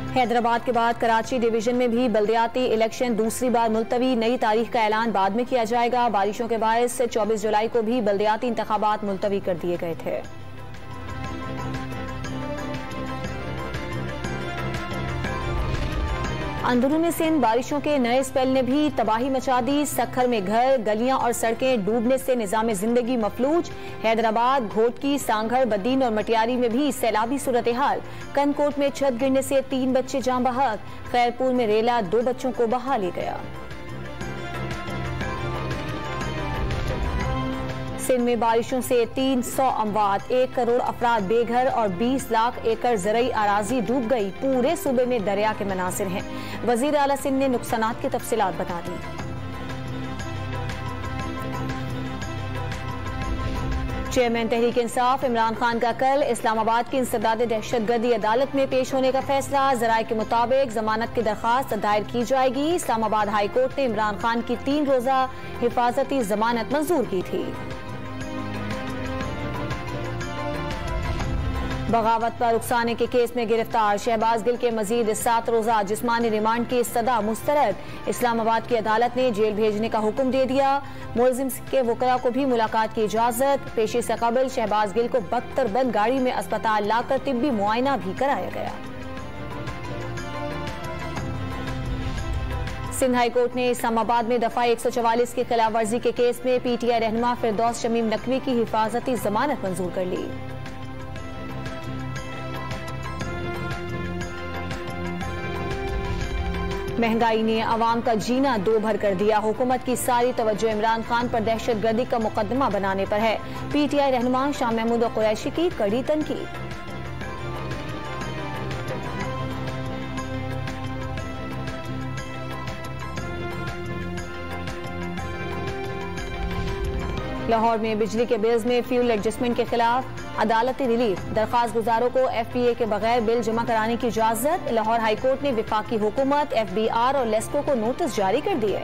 हैदराबाद के बाद कराची डिवीजन में भी बल्दियाती इलेक्शन दूसरी बार मुलतवी, नई तारीख का ऐलान बाद में किया जाएगा। बारिशों के बायस 24 जुलाई को भी बल्दियाती इंतखाबात मुलतवी कर दिए गए थे। अंदरूनी सिंध बारिशों के नए स्पेल ने भी तबाही मचा दी। सखर में घर, गलियां और सड़कें डूबने से निजाम जिंदगी मफलूज। हैदराबाद, घोटकी, सांघर, बदीन और मटियारी में भी सैलाबी सूरत हाल। कनकोट में छत गिरने से 3 बच्चे जान बहक। खैरपुर में रेला 2 बच्चों को बहा ले गया। सिंध में बारिशों से 300 अमवात, 1 करोड़ अफराद बेघर और 20 लाख एकड़ ज़रई अराजी डूब गई। पूरे सूबे में दरिया के मनासिर हैं। वजीर आला सिंध ने नुकसानात की तफसीलात बता दी। चेयरमैन तहरीक इंसाफ इमरान खान का कल इस्लामाबाद की इंसदाद दहशतगर्दी अदालत में पेश होने का फैसला। जराये के मुताबिक जमानत की दरखास्त दायर की जाएगी। इस्लामाबाद हाई कोर्ट ने इमरान खान की 3 रोजा हिफाजती जमानत मंजूर की थी। बगावत पर उकसाने के केस में गिरफ्तार शहबाज गिल के मजीद 7 रोजा जिस्मानी रिमांड की सदा मुस्तरद। इस्लामाबाद की अदालत ने जेल भेजने का हुक्म दे दिया। मुलजिम के वकला को भी मुलाकात की इजाजत। पेशी से कबल शहबाज गिल को बख्तरबंद गाड़ी में अस्पताल लाकर तिब्बी मुआयना भी कराया गया। सिंध हाई कोर्ट ने इस्लामाबाद में दफा 144 की खिलाफ वर्जी के केस में PTI रहनुमा फिरदौस शमीम नकवी की हिफाजती जमानत मंजूर कर ली। महंगाई ने अवाम का जीना दो भर कर दिया। हुकूमत की सारी तवज्जो इमरान खान पर दहशतगर्दी का मुकदमा बनाने पर है। PTI रहनुमा शाह महमूद कुरैशी की कड़ी तनकीद। लाहौर में बिजली के बिल्स में फ्यूल एडजस्टमेंट के खिलाफ अदालती रिलीफ। दरखास्त गुजारों को FPA के बगैर बिल जमा कराने की इजाजत। लाहौर हाई कोर्ट ने विफाकी हुकूमत, FBR और लेस्को को नोटिस जारी कर दिए।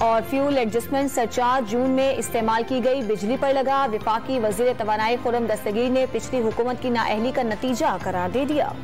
और फ्यूल एडजस्टमेंट सरचार्ज जून में इस्तेमाल की गई बिजली पर लगा। विफाकी वजीर तवानाई खुर्रम दस्तगीर ने पिछली हुकूमत की नाअहली का नतीजा करार दे दिया।